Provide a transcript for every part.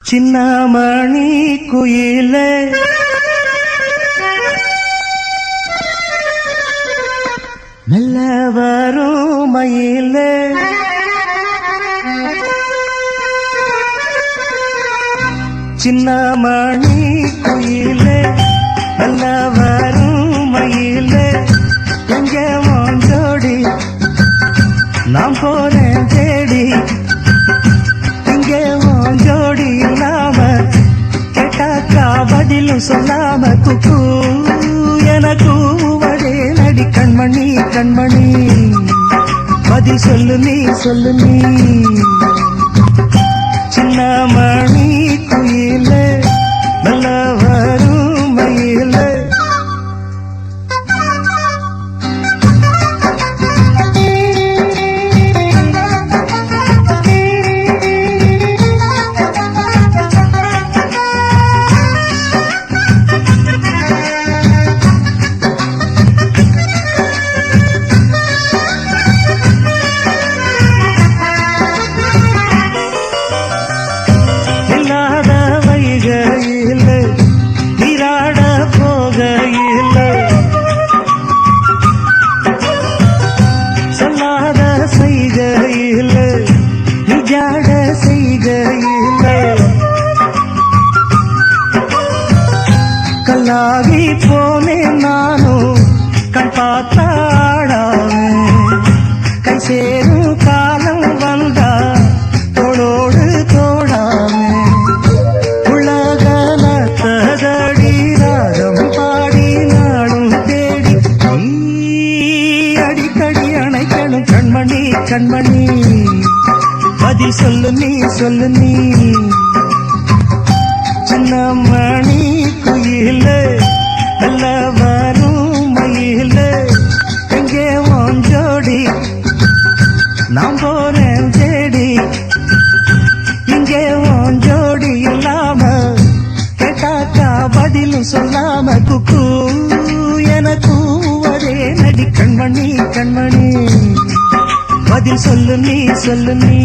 சின்னமணி குயிலே மெல்ல வரும் மயிலே சின்னமணி குயிலே மெல்ல வரும் மயிலே எங்க ஜோடி நான் போறேன் தேடி இங்கே ஜோடி இல்லாம கேட்டாக்கா பதிலும் சொல்லாம குக்கு எனக்கு வடே நடி கண்மணி கண்மணி பதில் சொல்லு நீ சொல்லு நீ சின்னமணி குயிலே நல்ல வரும் மயிலே கல்லாகி போனேன் நானும் கண் பார்த்தாடாவே கை சேரும் காலம் வந்தா தோளோடு தோடாமே உலகல தகடி ராகம் பாடி நாடும் தேடி அடிக்கடி அணைக்கணும் கண்மணி கண்மணி பதில் சொல்லு நீ சொல்லு நீ சின்னமணி குயிலே நல்ல வரும் மயிலே எங்கே ஜோடி நான் போறேன் தேடி இங்கே ஜோடி இல்லாம கேட்டாக்கா பதிலும் சொல்லாம குக்கு எனக்கு ஒரே நடி கண்மணி கண்மணி பதில் சொல்லு நீ சொல்லு நீ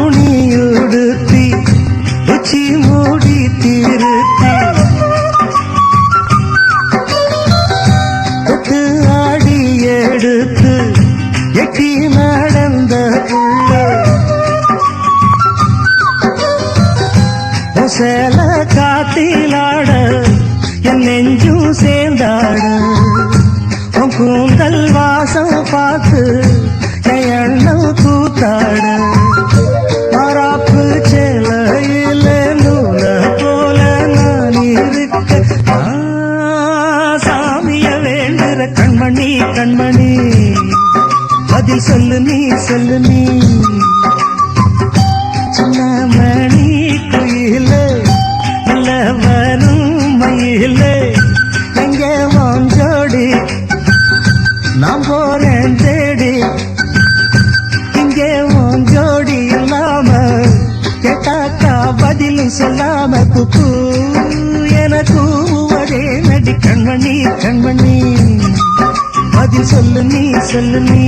துணியுடுத்தி உச்சி மூடி திருத்தி தொட்டு ஆடி எடுத்து எட்டி நடந்த புள்ள சேல காத்திலாட என் நெஞ்சும் சேர்ந்தாட உன் கூந்தல் வாசம் பார்த்து என் எண்ணம் கூத்தாட கண்மணி கண்மணி பதில் சொல்லு நீ சொல்லு நீ சின்னமணி குயிலே நல்ல வரும் மயிலே எங்கே ஜோடி நான் போறேன் தேடி இங்கே ஜோடி இல்லாம கேட்டாக்கா பதிலும் சொல்லாம குக்கு எனக்கு ஒரே நடி கண்மணி கண்மணி பதில் சொல்லு நீ சொல்லு நீ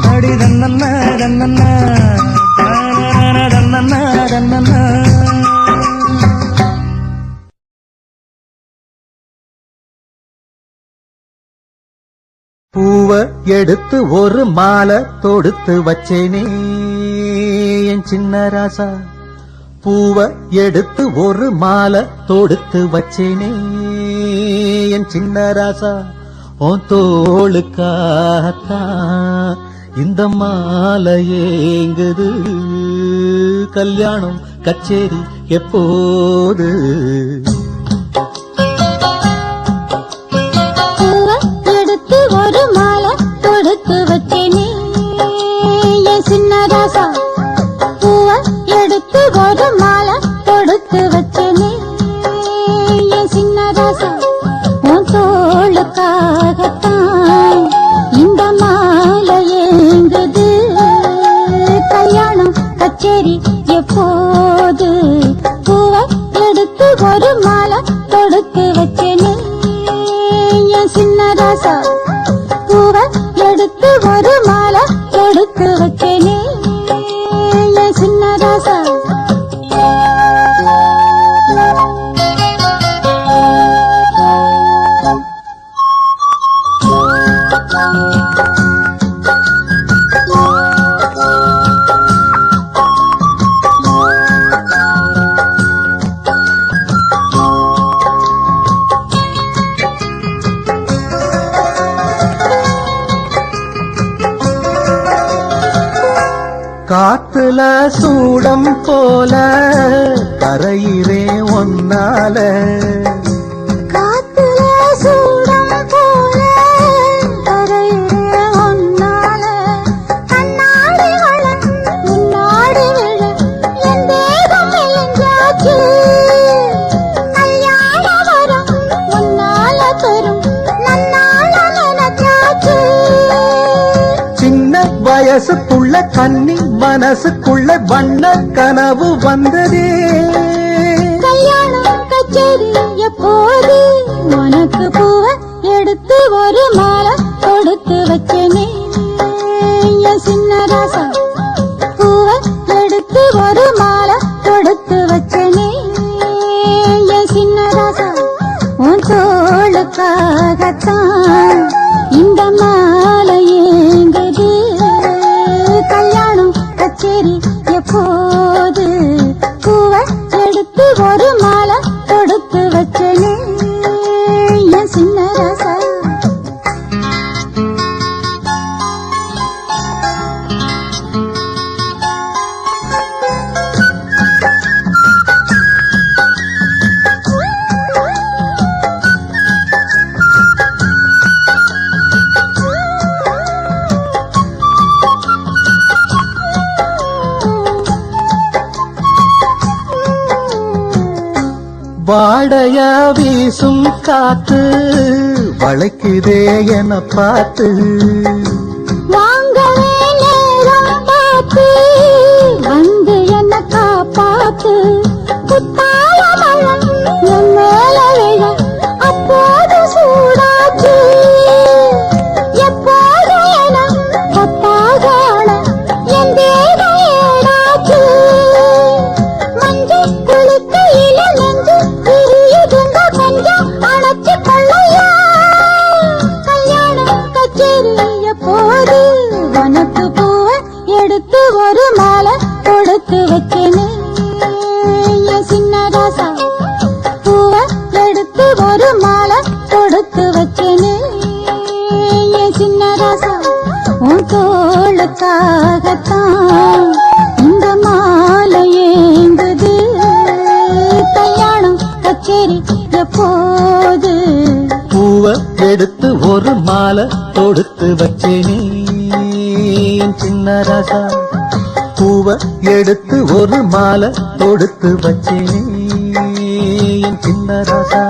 அடி தன்னண்ணா தன்னண்ணா தன்னண்ணா தன்னண்ணா பூவ எடுத்து ஒரு மாலை தொடுத்து வச்சேனே என் சின்ன ராசா பூவ எடுத்து ஒரு மாலை தொடுத்து வச்சேனே என் சின்ன ராசா உன் தோளுக்காத்தான் இந்த மாலை ஏங்குது கல்யாணம் கச்சேரி எப்போது எடுத்து ஒரு மாலை தொடுத்து வச்சேனே சின்ன காத்துல சூடம் போல கரையிறே ஒன்னால காத்துல சூடம் போல கரையிற ஒன்னால கண்ணாடி வளம் முன்னாடி விழ என் தேகம் மெலிஞ்சாச்சு கல்யாண வரம் முன்னால தரும் நன்னால நினைச்சாச்சு சின்ன வயசுக்குள்ள கன்னி மனசுக்குள்ள வண்ண கனவு வந்ததே கல்யாணம் கச்சேரி எப்போது உனக்கு பூவ எடுத்து ஒரு மாலை கொடுத்து வச்சனே என் சின்ன ராசா பூவ எடுத்து ஒரு மாலை கொடுத்து வச்சனே என் சின்ன ராசா உன் தோளுக்காகத்தான் இந்த மாலை ஏங்குது கல்யாணம் கச்சேரி எப்போது பூவ எடுத்து ஒரு மாலை கொடுத்து வச்சனே என் சின்ன ராசா வாடையா வீசும் காத்து வளைக்குதே என பார்த்து வாங்கவே நேரம் பார்த்து வந்து என்ன காப்பாத்து குத்தால மழம் என் மேல விழ அப்போது சூடாச்சு எப்போது என கொத்தாக என் தேகம் ஏடாச்சு மஞ்சள் குளிக்கையில நெஞ்சு பிரியுதுங்க கொஞ்சம் அணைச்சு கொள்ளையா கல்யாணம் கச்சேரி எப்போது உனக்கு பூவ எடுத்து ஒரு மாலை கொடுத்து வச்சேனே என் சின்ன ராசா பூவ எடுத்து ஒரு மாலை கொடுத்து வச்சேனே என் சின்ன ராசா உன் தோளுக்காகத்தான் இந்த மாலை ஏங்குது கல்யாணம் கச்சேரி எப்போது பூவ எடுத்து ஒரு மாலை தொடுத்து வச்சேனே என் சின்ன ராசா பூவ எடுத்து ஒரு மாலை தொடுத்து வச்சேனே என் சின்ன ராசா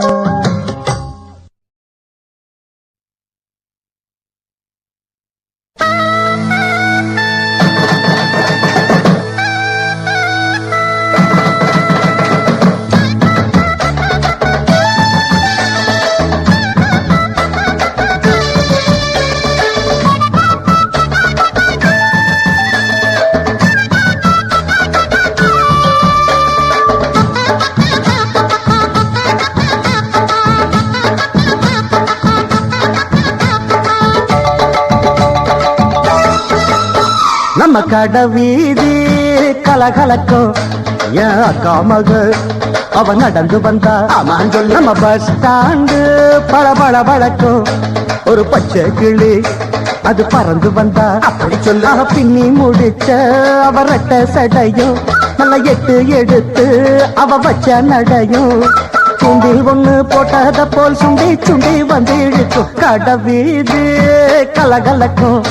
நம்ம கடை வீதி கலகலக்கும் என் அக்கா மக அவ நடந்து வந்தா நம்ம பஸ் ஸ்டாண்டு பளபள வழக்கும் ஒரு பச்சை கிளி அது பறந்து வந்தா அப்படி சொல்ல பின்னி முடிச்ச அவ ரெட்ட சடையும் நல்ல எட்டு எடுத்து அவ வச்ச நடையும் சுண்டி ஒண்ணு போட்டத போல் சுண்டி சுண்டி வந்து இழுக்கும் கடை வீதி கலகலக்கும்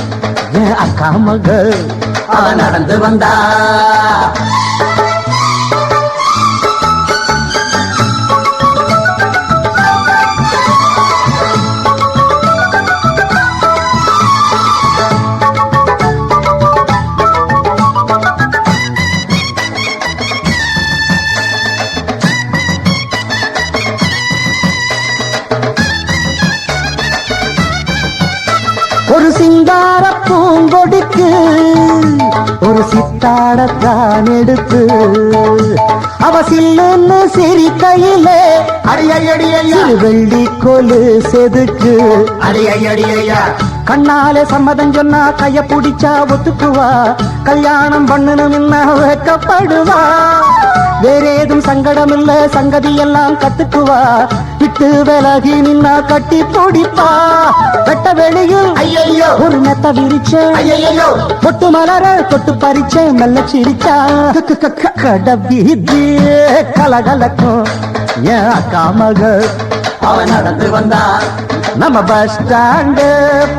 என் அக்கா மக அவ நடந்து வந்தா ஒரு சிங்கார பூங்கொடிக்கு ஒரு சித்தாடத்தான் எடுத்து அவ சில்லுன்னு சிரிக்கையிலே அடியடியா வெள்ளி கொலு செதுக்கு அடியடியா கண்ணாலே சம்மதம் சொன்னா கைய பிடிச்சா ஒத்துக்குவா, கல்யாணம் பண்ணணும் வைக்கப்படுவா. வேற ஏதும் சங்கடம் இல்ல, சங்கதி எல்லாம் கத்துக்குவா, விட்டு விலகி நின்னா கட்டி பிடிப்பா. வெட்ட வெளியில் ஐயோ ஒரு மெத்த விரிச்ச, ஐயோ பொட்டு மலர தொட்டு பறிச்ச, மெல்ல சிரிச்சா. கடவீதி கலகலக்கும் என் அக்கா மக, அவன் நடந்து வந்தா. நம்ம பஸ் ஸ்டாண்டு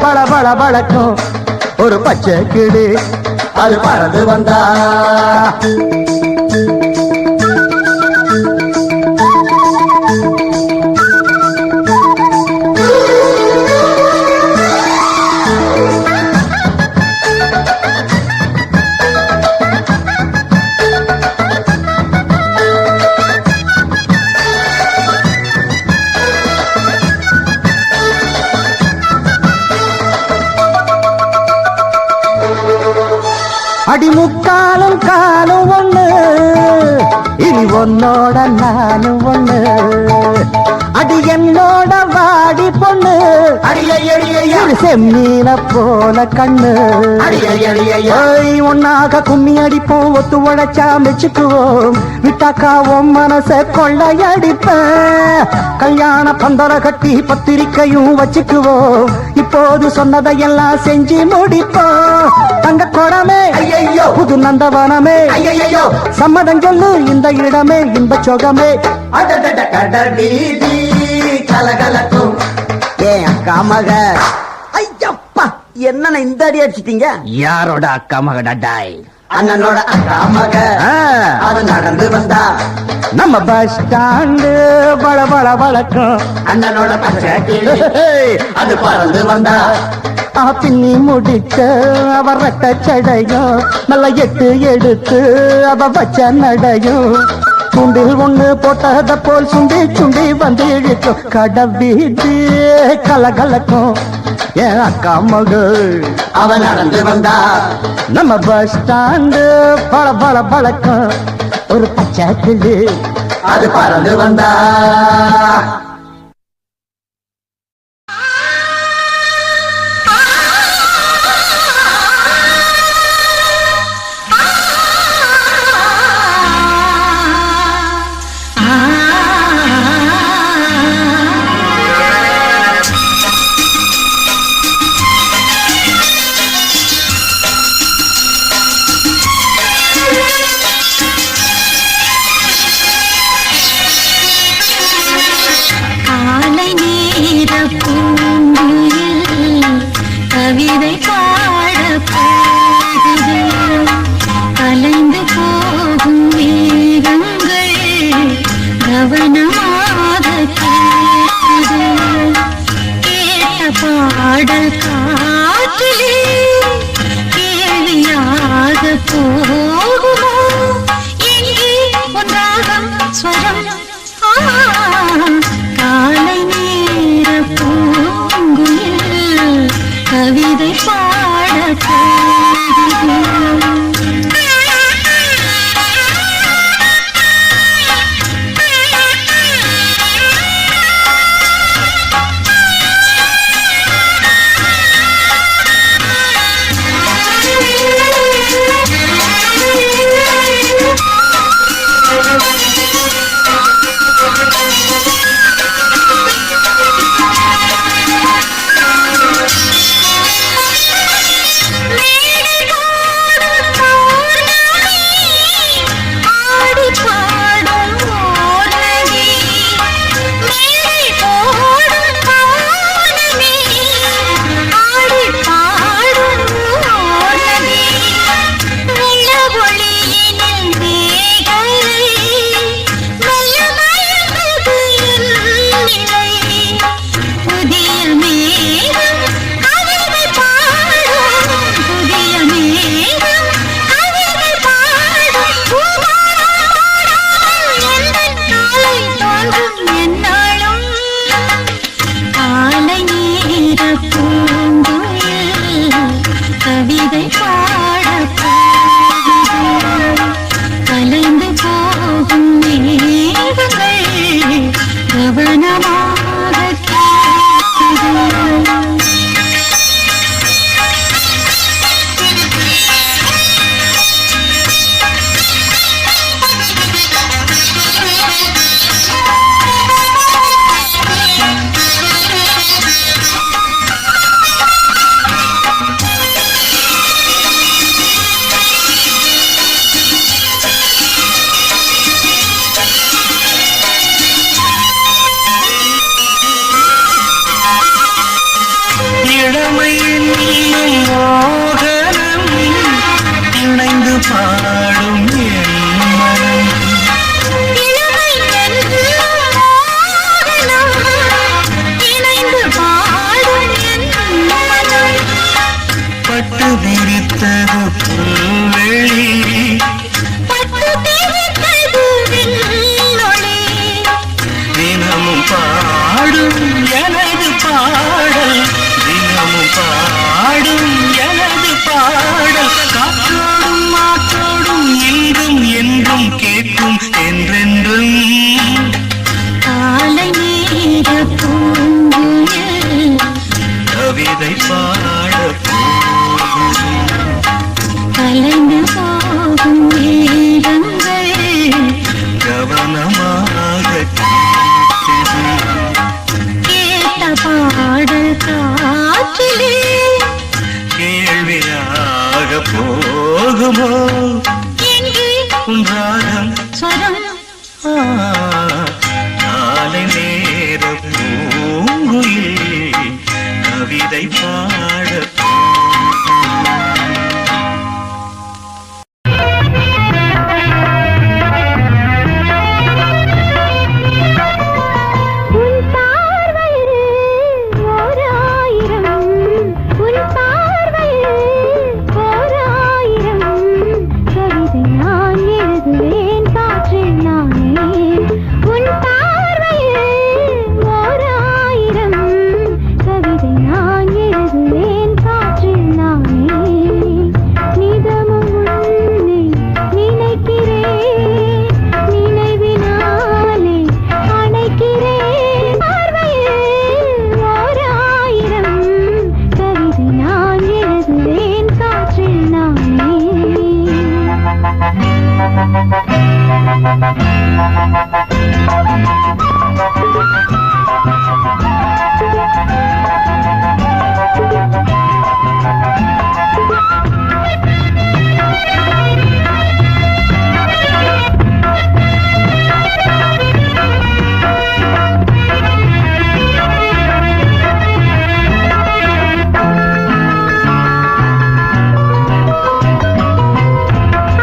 பல பல பழக்கும் ஒரு பச்சை கிளி, அது பறந்து வந்தா. அடிமுக்காலும் காலும் ஒண்ணு, இனி உன்னோட நானும் ஒண்ணு. அடி என்னோட வாடி பொண்ணு, செம்மீன போல கண்ணு. ஒன்னாக கும்மி அடிப்போம், ஒத்து உழைச்சா மெச்சுக்குவோம், விட்டாக்காவும் மனச கொள்ளையடிப்பேன். கல்யாண பந்தர கட்டி பத்திரிக்கையும் வச்சுக்குவோம், இப்போது சொன்னதையெல்லாம் செஞ்சு முடிப்போம். தங்க குடமே ஐயோ புது நந்தவனமே, ஐயோ சம்மதம் சொல்லு இந்த இடமே இன்ப சொகமே. கடவீதி கலகலக்கும் ஏன் அக்கா மக. ஐயப்பா என்ன இந்த அடி அடிச்சிட்டீங்க? யாரோட அக்கா மக டாய்? அண்ணனோட அக்கா மக, அது நடந்து வந்தா. நம்ம பஸ் ஸ்டாண்டு பல பல வழக்கம், அண்ணனோட பச்சை கிளி, அது பறந்து வந்தா. பின்னி முடிக்க அவ ரெட்ட சடையும், நல்ல எட்டு எடுத்து அவ வச்ச நடையும், சுண்டில் ஒண்ணு போட்டத போல் சுண்டி சுண்டி வந்து இழுக்கும். கடவீதி கலகலக்கும் என் அக்கா மகள், அவன் நடந்து வந்தா. நம்ம பஸ் ஸ்டாண்டு பல பல பழக்கம் ஒரு பச்சை கிளி, அது பறந்து வந்தா. Me பாடும் எனது பாடல் காற்றோடும் மாற்றோடும் என்றும் என்றும் கேட்கும் என்றென்றும் காலை நேர பூங்குயில் கவிதை பாட கலைந்து போகும் நேரங்கள் கவனமாக கேட்ட பாடல் காற்றிலே கேள்வியாக போகுமோ எங்கே உன் ராகம் ஸ்வரம் காலை நேர பூங்குயில் கவிதை பாட உன் பார்வையில் ஓர் ஆயிரம் உன் பார்வையில் ஓர் ஆயிரம் கவிதை நான் எழுதுவேன் காற்றில் நானே உன் பார்வையில் ஓர் ஆயிரம் கவிதை நான் எழுதுவேன் காற்றில் நானே நிதமும் உன்னை நினைக்கிறேன் நினைவினாலே அணைக்கிறேன் பார்வையில் ஓர் ஆயிரம் கவிதை நான் எழுதுவேன் காற்றில் நானே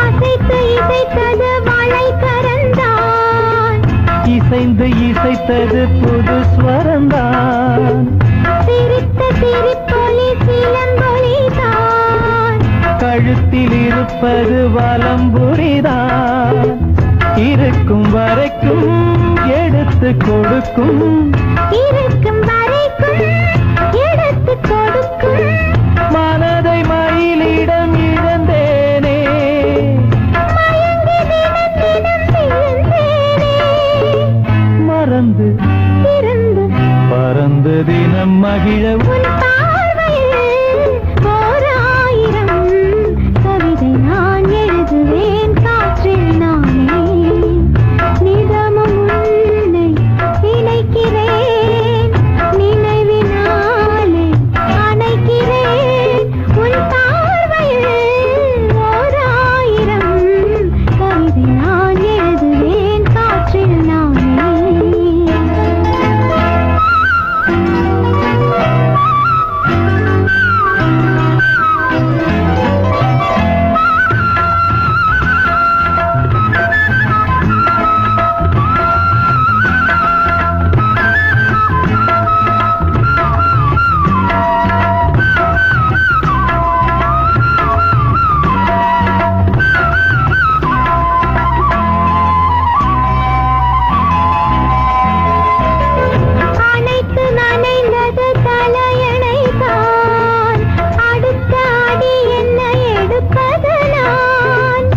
அசைத்து இசைத்தது வாழை கரந்தான் இசைந்து இசைத்தது புது ஸ்வரந்தான் சிரித்த சிரிப்பொலி சிலம்பொலிதான் கழுத்தில் இருப்பது வலம்புரிதான் இருக்கும் வரைக்கும் எடுத்து கொடுக்கும் இருக்கும் வரைக்கும் எடுத்து கொடுக்கும் மனதை மயிலிடம் இழந்தேனே மயங்கி தினம் தினம் விழுந்தேனே மறந்து திறந்து பறந்து தினம் மகிழ உன் பார்வையில் ஓர் ஆயிரம் கவிதை நான் எழுதுவேன் காற்றில் நானே நிதமும் உன்னை நினைக்கிறேன் நினைவினாலே அணைக்கிறேன் உன் பார்வையில் ஓர் ஆயிரம் கவிதை நான் எழுதுவேன் காற்றில் நானே அனைத்து நனைந்தது தலையணைதான் அடுத்த அடி என்ன எடுப்பது நான்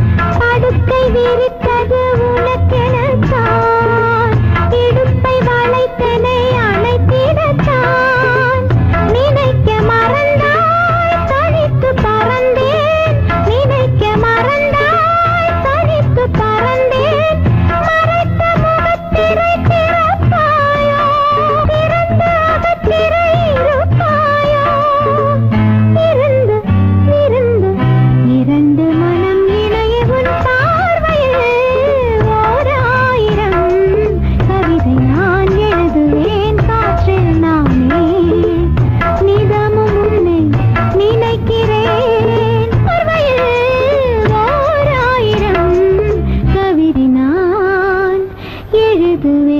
படுக்கை விரித்தது உனக்கெனத்தான் இடுப்பை வளைத்தனை அணைத்திடத்தான் நினைக்க மறந்தாய் தனித்து பறந்தேன் நினைக்க மறந்தாய் தனித்து பறந்தேன் மறைத்த முகத்திரை திறப்பாயோ திறந்த அகத்திரை இருப்பாயோ இருந்து இருந்து இரண்டு மனம் இணைய உன் பார்வையில் ஓர் ஆயிரம் கவிதை நான் எழுதுவேன் காற்றில் நானே நிதமும் உன்னை நினைக்கிறேன் பார்வையில் ஓர் ஆயிரம் கவிதை நான் எழுதுவேன்